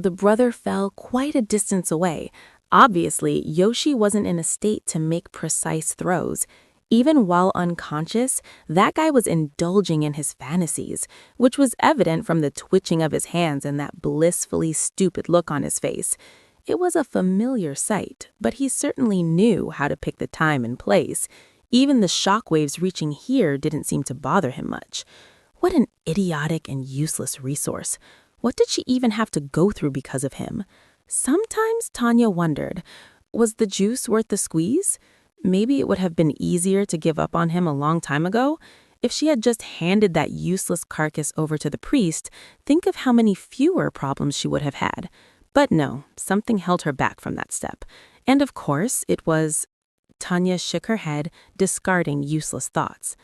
The brother fell quite a distance away. Obviously, Yoshi wasn't in a state to make precise throws. Even while unconscious, that guy was indulging in his fantasies, which was evident from the twitching of his hands and that blissfully stupid look on his face. It was a familiar sight, but he certainly knew how to pick the time and place. Even the shockwaves reaching here didn't seem to bother him much. What an idiotic and useless resource. What did she even have to go through because of him? Sometimes Tanya wondered, was the juice worth the squeeze? Maybe it would have been easier to give up on him a long time ago. If she had just handed that useless carcass over to the priest, think of how many fewer problems she would have had. But no, something held her back from that step. And of course, it was... Tanya shook her head, discarding useless thoughts.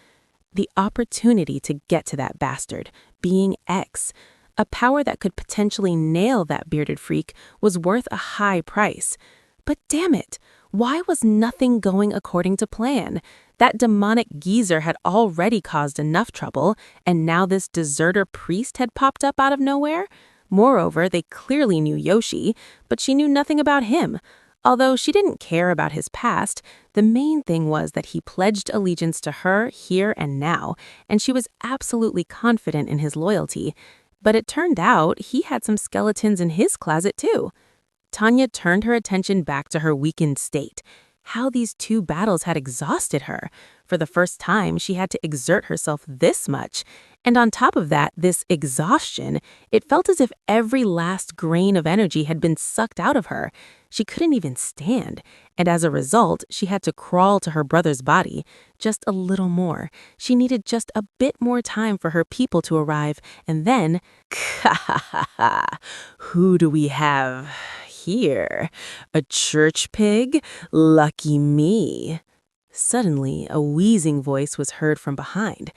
The opportunity to get to that bastard, being X, a power that could potentially nail that bearded freak, was worth a high price. But damn it, why was nothing going according to plan? That demonic geezer had already caused enough trouble, and now this deserter priest had popped up out of nowhere? Moreover, they clearly knew Yoshi, but she knew nothing about him. Although she didn't care about his past, the main thing was that he pledged allegiance to her here and now, and she was absolutely confident in his loyalty. But it turned out he had some skeletons in his closet too. Tanya turned her attention back to her weakened state. How these two battles had exhausted her. For the first time, she had to exert herself this much. And on top of that, this exhaustion, it felt as if every last grain of energy had been sucked out of her. She couldn't even stand, and as a result, she had to crawl to her brother's body. Just a little more. She needed just a bit more time for her people to arrive, and then... Who do we have here? A church pig? Lucky me. Suddenly, a wheezing voice was heard from behind.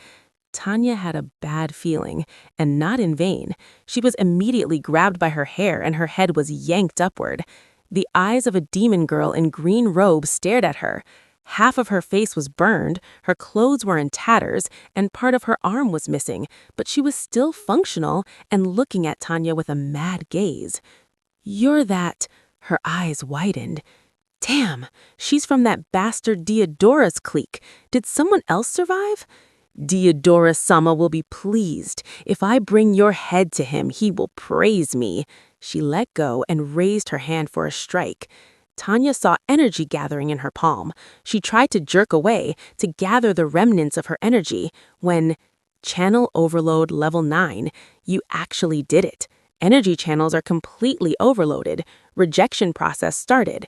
Tanya had a bad feeling, and not in vain. She was immediately grabbed by her hair and her head was yanked upward. The eyes of a demon girl in green robes stared at her. Half of her face was burned, her clothes were in tatters, and part of her arm was missing, but she was still functional and looking at Tanya with a mad gaze. "You're that..." Her eyes widened. "Damn, she's from that bastard Diodora's clique. Did someone else survive?" "Diodora-sama will be pleased. If I bring your head to him, he will praise me." She let go and raised her hand for a strike. Tanya saw energy gathering in her palm. She tried to jerk away, to gather the remnants of her energy, when... Channel Overload Level 9. You actually did it. Energy channels are completely overloaded. Rejection process started.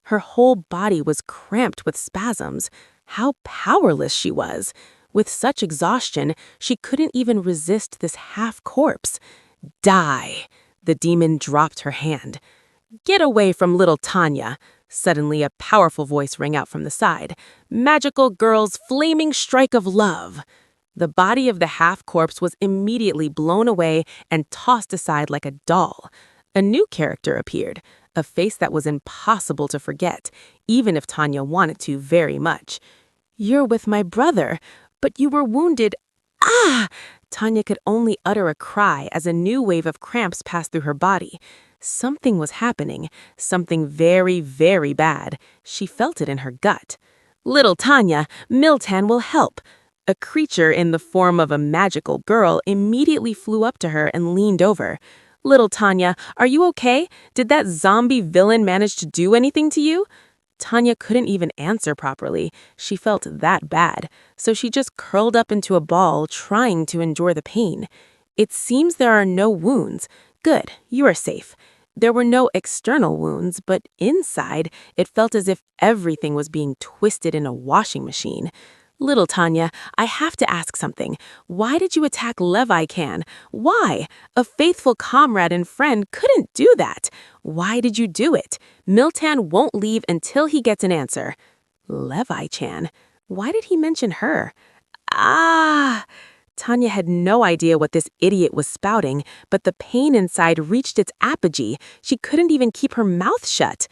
Her whole body was cramped with spasms. How powerless she was. With such exhaustion, she couldn't even resist this half-corpse. "Die!" The demon dropped her hand. "Get away from little Tanya!" Suddenly, a powerful voice rang out from the side. "Magical girl's flaming strike of love!" The body of the half-corpse was immediately blown away and tossed aside like a doll. A new character appeared, a face that was impossible to forget, even if Tanya wanted to very much. "You're with my brother, but you were wounded." "Ah!" Tanya could only utter a cry as a new wave of cramps passed through her body. Something was happening, something very, very bad. She felt it in her gut. "Little Tanya, Miltan will help." A creature in the form of a magical girl immediately flew up to her and leaned over. "Little Tanya, are you okay? Did that zombie villain manage to do anything to you?" Tanya couldn't even answer properly. She felt that bad, so she just curled up into a ball, trying to endure the pain. "It seems there are no wounds. Good, you are safe." There were no external wounds, but inside, it felt as if everything was being twisted in a washing machine. "Little Tanya, I have to ask something. Why did you attack Levi Can? Why? A faithful comrade and friend couldn't do that. Why did you do it? Miltan won't leave until he gets an answer." Levi-chan? Why did he mention her? Ah! Tanya had no idea what this idiot was spouting, but the pain inside reached its apogee. She couldn't even keep her mouth shut.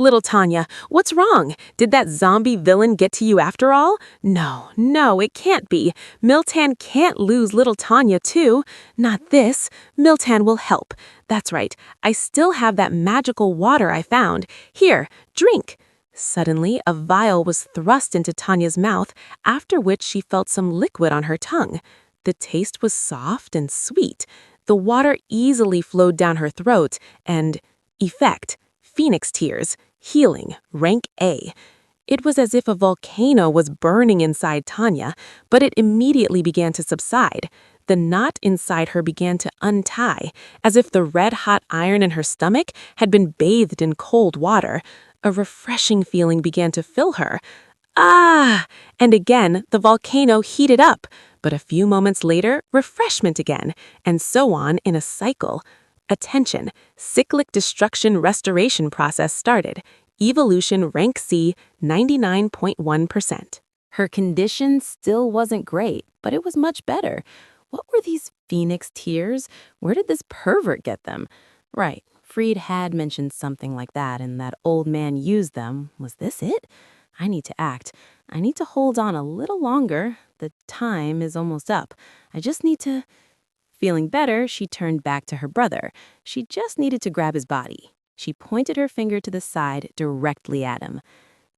Little Tanya, what's wrong? Did that zombie villain get to you after all? No, it can't be. Miltan can't lose little Tanya too. Not this. Miltan will help. That's right. I still have that magical water I found. Here, drink. Suddenly, a vial was thrust into Tanya's mouth, after which she felt some liquid on her tongue. The taste was soft and sweet. The water easily flowed down her throat, and effect, Phoenix tears, healing, rank A. It was as if a volcano was burning inside Tanya, but it immediately began to subside. The knot inside her began to untie, as if the red-hot iron in her stomach had been bathed in cold water. A refreshing feeling began to fill her. Ah! And again, the volcano heated up, but a few moments later, refreshment again, and so on in a cycle. Attention, cyclic destruction restoration process started. Evolution rank C, 99.1%. Her condition still wasn't great, but it was much better. What were these Phoenix tears? Where did this pervert get them? Right, Freed had mentioned something like that, and that old man used them. Was this it? I need to act. I need to hold on a little longer. The time is almost up. I just need to... Feeling better, she turned back to her brother. She just needed to grab his body. She pointed her finger to the side, directly at him.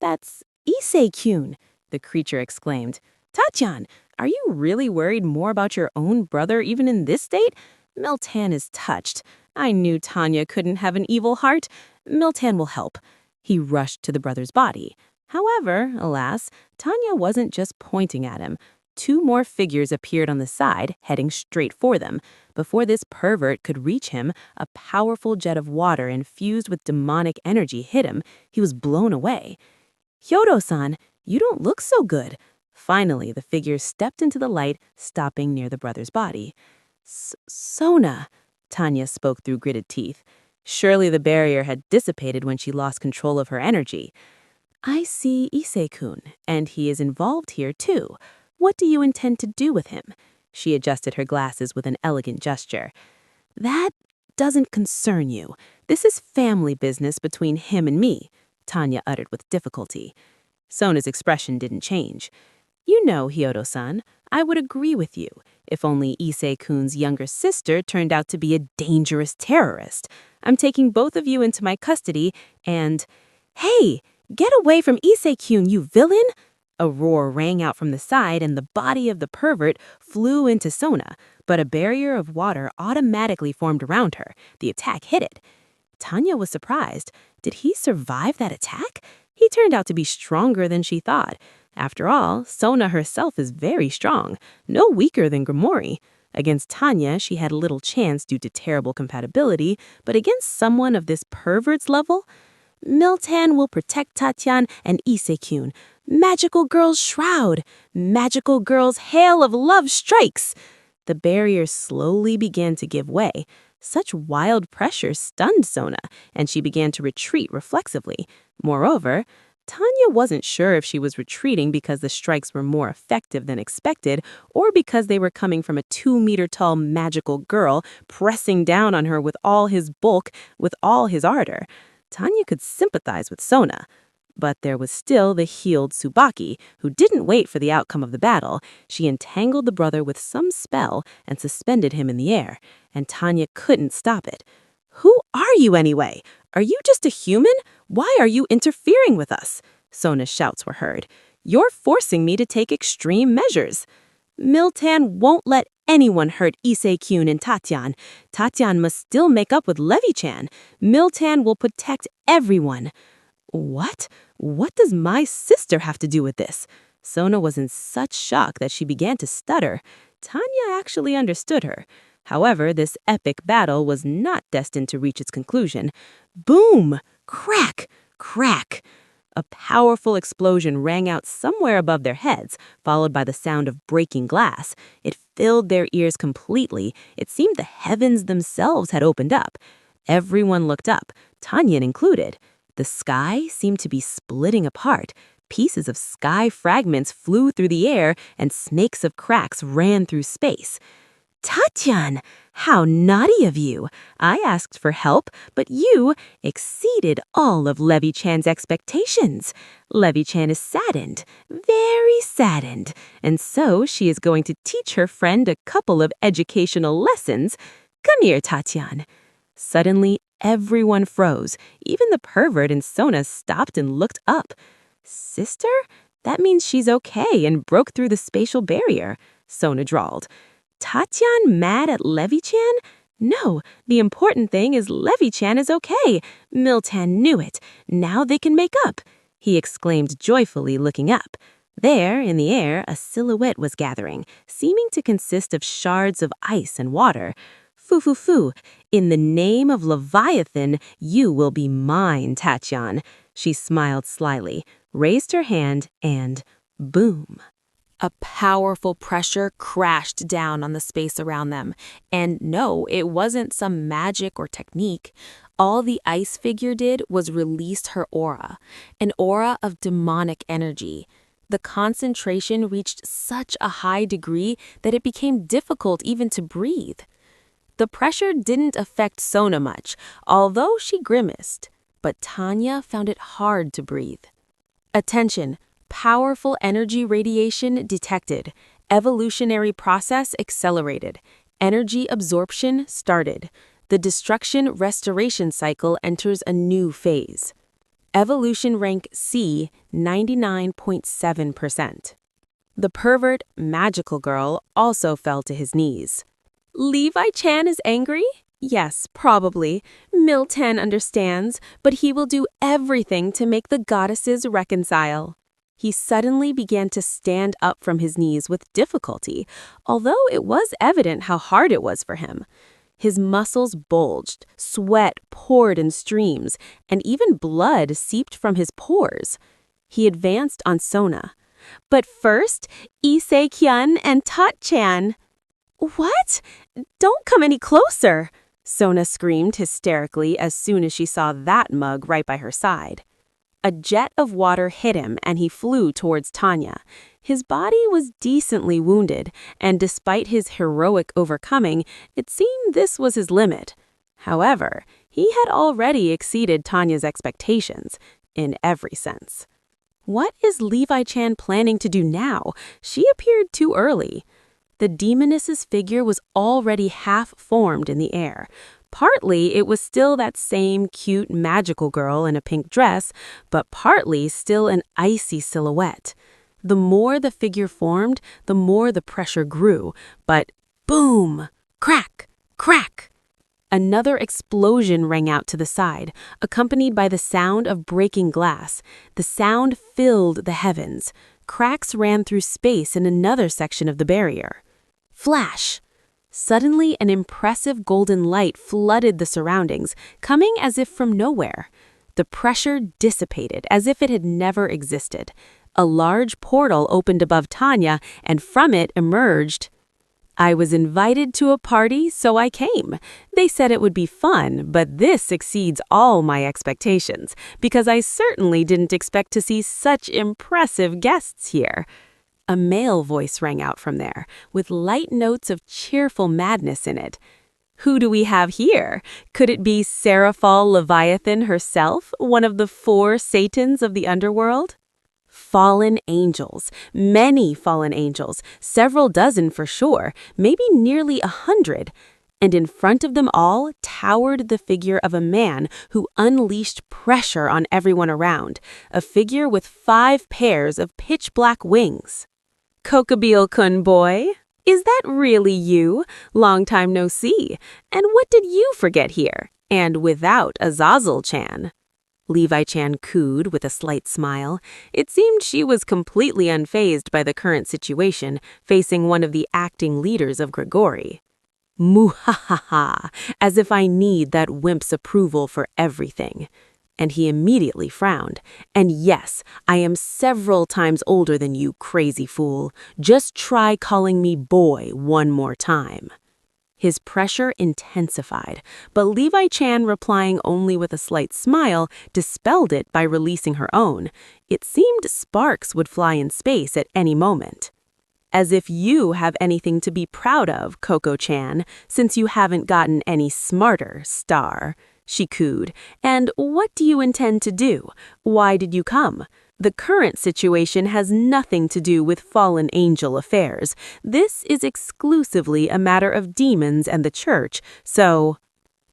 "That's Issei-kyun," the creature exclaimed. "Tatian, are you really worried more about your own brother even in this state? Miltan is touched. I knew Tanya couldn't have an evil heart. Miltan will help." He rushed to the brother's body. However, alas, Tanya wasn't just pointing at him. Two more figures appeared on the side, heading straight for them. Before this pervert could reach him, a powerful jet of water infused with demonic energy hit him. He was blown away. "Hyodo-san, you don't look so good." Finally, the figure stepped into the light, stopping near the brother's body. "Sona," Tanya spoke through gritted teeth. Surely the barrier had dissipated when she lost control of her energy. "I see Issei-kun, and he is involved here too. What do you intend to do with him?" She adjusted her glasses with an elegant gesture. "That doesn't concern you. This is family business between him and me," Tanya uttered with difficulty. Sona's expression didn't change. "You know, Hyodo-san, I would agree with you, if only Issei-kun's younger sister turned out to be a dangerous terrorist. I'm taking both of you into my custody and... Hey, get away from Issei-kun, you villain!" A roar rang out from the side, and the body of the pervert flew into Sona, but a barrier of water automatically formed around her. The attack hit it. Tanya was surprised. Did he survive that attack? He turned out to be stronger than she thought. After all, Sona herself is very strong, no weaker than Grimoire. Against Tanya, she had little chance due to terrible compatibility, but against someone of this pervert's level... "Miltan will protect Tatian and Issei-kun. Magical Girl's Shroud! Magical Girl's Hail of Love strikes!" The barrier slowly began to give way. Such wild pressure stunned Sona, and she began to retreat reflexively. Moreover, Tanya wasn't sure if she was retreating because the strikes were more effective than expected, or because they were coming from a 2-meter-tall magical girl pressing down on her with all his bulk, with all his ardor. Tanya could sympathize with Sona. But there was still the healed Tsubaki, who didn't wait for the outcome of the battle. She entangled the brother with some spell and suspended him in the air, and Tanya couldn't stop it. "Who are you anyway? Are you just a human? Why are you interfering with us?" Sona's shouts were heard. "You're forcing me to take extreme measures." "Miltan won't let anyone hurt Issei-kun and Tatian. Tatian must still make up with Levi-chan. Miltan will protect everyone." What? What does my sister have to do with this? Sona was in such shock that she began to stutter. Tanya actually understood her. However, this epic battle was not destined to reach its conclusion. Boom! Crack! Crack! A powerful explosion rang out somewhere above their heads, followed by the sound of breaking glass. It filled their ears completely. It seemed the heavens themselves had opened up. Everyone looked up, Tanya included. The sky seemed to be splitting apart. Pieces of sky fragments flew through the air, and snakes of cracks ran through space. Tatyan, how naughty of you! I asked for help, but you exceeded all of Levy-chan's expectations. Levy-chan is saddened, very saddened, and so she is going to teach her friend a couple of educational lessons. Come here, Tatyan. Suddenly, everyone froze. Even the pervert and Sona stopped and looked up. Sister? That means she's okay and broke through the spatial barrier, Sona drawled. Tatyan mad at Levy-chan? No, the important thing is Levy-chan is okay. Miltan knew it. Now they can make up, he exclaimed joyfully, looking up. There, in the air, a silhouette was gathering, seeming to consist of shards of ice and water. Foo, in the name of Leviathan, you will be mine, Tatyan. She smiled slyly, raised her hand, and boom. A powerful pressure crashed down on the space around them. And no, it wasn't some magic or technique. All the ice figure did was release her aura, an aura of demonic energy. The concentration reached such a high degree that it became difficult even to breathe. The pressure didn't affect Sona much, although she grimaced. But Tanya found it hard to breathe. Attention! Powerful energy radiation detected. Evolutionary process accelerated. Energy absorption started. The destruction-restoration cycle enters a new phase. Evolution rank C, 99.7%. The pervert, magical girl also fell to his knees. Levi-chan is angry? Yes, probably. Miltan understands, but he will do everything to make the goddesses reconcile. He suddenly began to stand up from his knees with difficulty, although it was evident how hard it was for him. His muscles bulged, sweat poured in streams, and even blood seeped from his pores. He advanced on Sona. But first, Issei-kyan and Tat-chan. What? Don't come any closer, Sona screamed hysterically as soon as she saw that mug right by her side. A jet of water hit him and he flew towards Tanya. His body was decently wounded, and despite his heroic overcoming, it seemed this was his limit. However, he had already exceeded Tanya's expectations, in every sense. What is Levi-chan planning to do now? She appeared too early. The demoness's figure was already half-formed in the air. Partly, it was still that same cute magical girl in a pink dress, but partly still an icy silhouette. The more the figure formed, the more the pressure grew, but boom! Crack! Crack! Another explosion rang out to the side, accompanied by the sound of breaking glass. The sound filled the heavens. Cracks ran through space in another section of the barrier. Flash! Suddenly, an impressive golden light flooded the surroundings, coming as if from nowhere. The pressure dissipated as if it had never existed. A large portal opened above Tanya, and from it emerged. I was invited to a party, so I came. They said it would be fun, but this exceeds all my expectations, because I certainly didn't expect to see such impressive guests here. A male voice rang out from there, with light notes of cheerful madness in it. Who do we have here? Could it be Seraphal Leviathan herself, one of the 4 Satans of the underworld? Fallen angels, many fallen angels, several dozen for sure, maybe nearly 100. And in front of them all towered the figure of a man who unleashed pressure on everyone around, a figure with 5 pairs of pitch-black wings. Kokabeel-kun boy, is that really you? Long time no see. And what did you forget here? And without Azazel-chan. Levi-chan cooed with a slight smile. It seemed she was completely unfazed by the current situation, facing one of the acting leaders of Grigori. Muhahaha, as if I need that wimp's approval for everything. And he immediately frowned. And yes, I am several times older than you, crazy fool. Just try calling me boy one more time. His pressure intensified, but Levi-chan, replying only with a slight smile, dispelled it by releasing her own. It seemed sparks would fly in space at any moment. As if you have anything to be proud of, Coco-chan, since you haven't gotten any smarter, Star, she cooed. And what do you intend to do? Why did you come? The current situation has nothing to do with fallen angel affairs. This is exclusively a matter of demons and the church, so...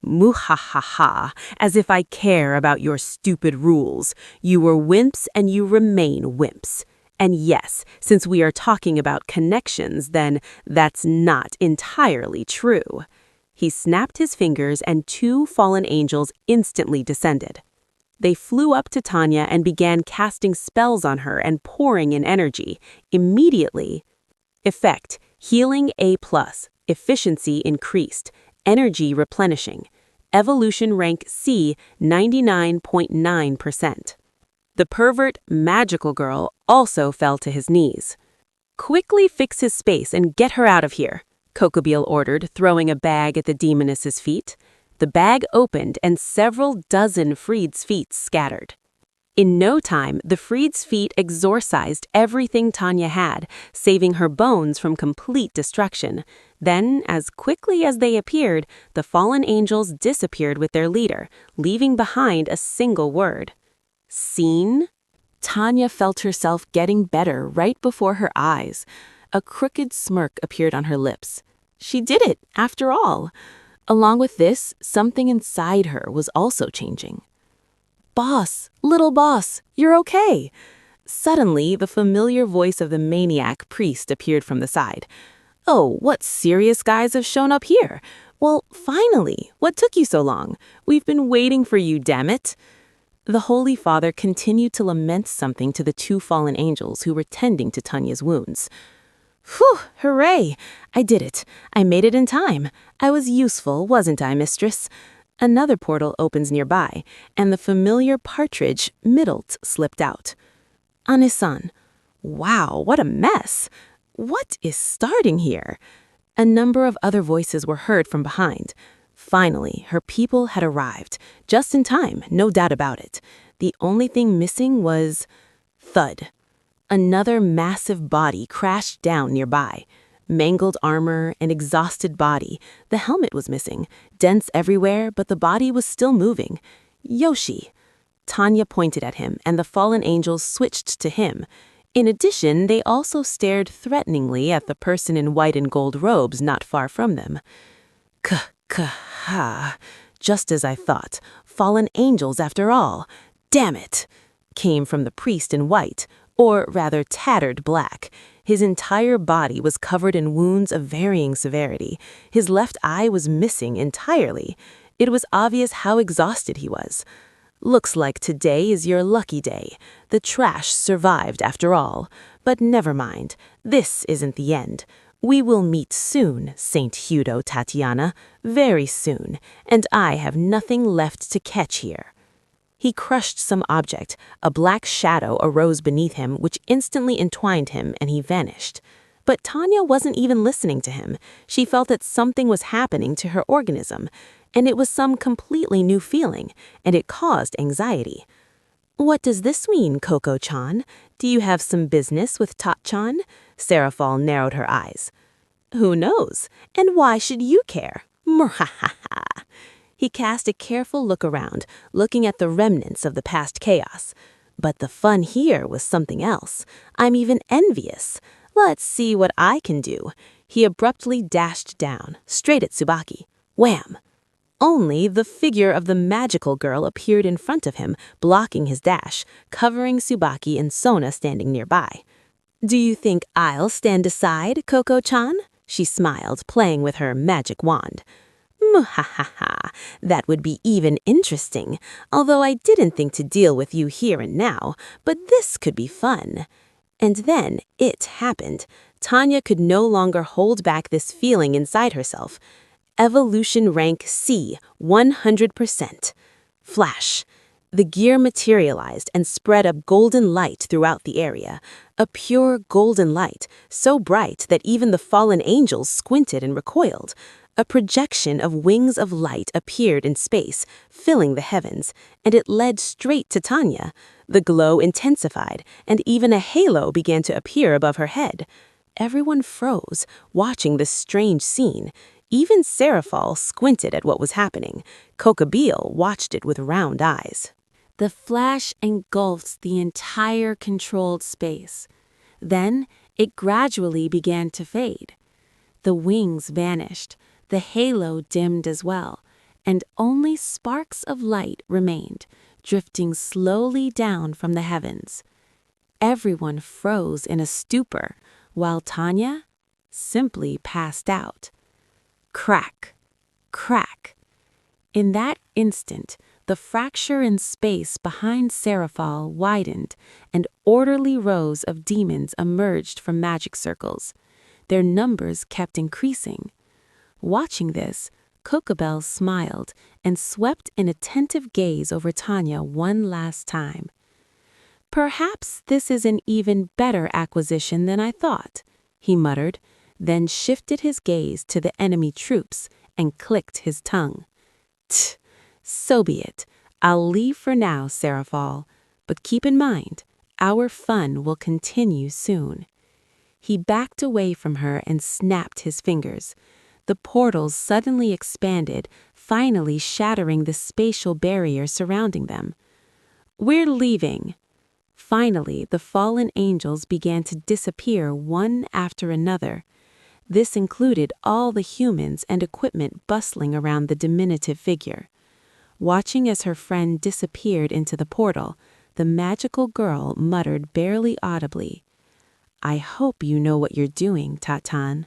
Muhahaha, as if I care about your stupid rules. You were wimps and you remain wimps. And yes, since we are talking about connections, then that's not entirely true. He snapped his fingers and 2 fallen angels instantly descended. They flew up to Tanya and began casting spells on her and pouring in energy. Immediately, effect, healing A+, efficiency increased, energy replenishing, evolution rank C, 99.9%. The pervert magical girl also fell to his knees. Quickly fix his space and get her out of here, Kokobeel ordered, throwing a bag at the demoness's feet. The bag opened and several dozen freed's feet scattered. In no time, the freed's feet exorcised everything Tanya had, saving her bones from complete destruction. Then, as quickly as they appeared, the fallen angels disappeared with their leader, leaving behind a single word. Seen? Tanya felt herself getting better right before her eyes. A crooked smirk appeared on her lips. She did it, after all. Along with this, something inside her was also changing. Boss, little boss, you're okay. Suddenly, the familiar voice of the maniac priest appeared from the side. Oh, what serious guys have shown up here? Well, finally, what took you so long? We've been waiting for you, damn it. The Holy Father continued to lament something to the 2 fallen angels who were tending to Tanya's wounds. Phew, hooray! I did it. I made it in time. I was useful, wasn't I, mistress? Another portal opens nearby, and the familiar partridge, Middlet, slipped out. Ane-san. Wow, what a mess! What is starting here? A number of other voices were heard from behind. Finally, her people had arrived. Just in time, no doubt about it. The only thing missing was... thud. Another massive body crashed down nearby. Mangled armor, an exhausted body. The helmet was missing. Dents everywhere, but the body was still moving. Yoshi. Tanya pointed at him, and the fallen angels switched to him. In addition, they also stared threateningly at the person in white and gold robes not far from them. Ha! Just as I thought. Fallen angels after all. Damn it! Came from the priest in white, or rather tattered black. His entire body was covered in wounds of varying severity. His left eye was missing entirely. It was obvious how exhausted he was. Looks like today is your lucky day. The trash survived after all. But never mind. This isn't the end. We will meet soon, Saint Hudo Tatiana, very soon, and I have nothing left to catch here. He crushed some object. A black shadow arose beneath him, which instantly entwined him, and he vanished. But Tanya wasn't even listening to him. She felt that something was happening to her organism, and it was some completely new feeling, and it caused anxiety. What does this mean, Coco-chan? Do you have some business with Tot-chan? Seraphal narrowed her eyes. Who knows? And why should you care? Murhahaha. He cast a careful look around, looking at the remnants of the past chaos. But the fun here was something else. I'm even envious. Let's see what I can do. He abruptly dashed down, straight at Tsubaki. Wham! Only the figure of the magical girl appeared in front of him, blocking his dash, covering Tsubaki and Sona standing nearby. Do you think I'll stand aside, Coco-chan? She smiled, playing with her magic wand. Muhahaha, that would be even interesting, although I didn't think to deal with you here and now, but this could be fun. And then it happened. Tanya could no longer hold back this feeling inside herself. Evolution rank C, 100%. Flash. The gear materialized and spread a golden light throughout the area. A pure golden light, so bright that even the fallen angels squinted and recoiled. A projection of wings of light appeared in space, filling the heavens, and it led straight to Tanya. The glow intensified, and even a halo began to appear above her head. everyone froze, watching this strange scene. Even Seraphal squinted at what was happening. Kokabeel watched it with round eyes. The flash engulfed the entire controlled space. Then it gradually began to fade. The wings vanished, the halo dimmed as well, and only sparks of light remained, drifting slowly down from the heavens. Everyone froze in a stupor, while Tanya simply passed out. Crack, crack. In that instant, the fracture in space behind Seraphal widened, and orderly rows of demons emerged from magic circles. Their numbers kept increasing. Watching this, Kokabel smiled and swept an attentive gaze over Tanya one last time. "Perhaps this is an even better acquisition than I thought," he muttered, then shifted his gaze to the enemy troops and clicked his tongue. "Tch, so be it. I'll leave for now, Seraphal, but keep in mind, our fun will continue soon." He backed away from her and snapped his fingers. The portals suddenly expanded, finally shattering the spatial barrier surrounding them. "We're leaving." Finally, the fallen angels began to disappear one after another. This included all the humans and equipment bustling around the diminutive figure. Watching as her friend disappeared into the portal, the magical girl muttered barely audibly, "I hope you know what you're doing, Tatan."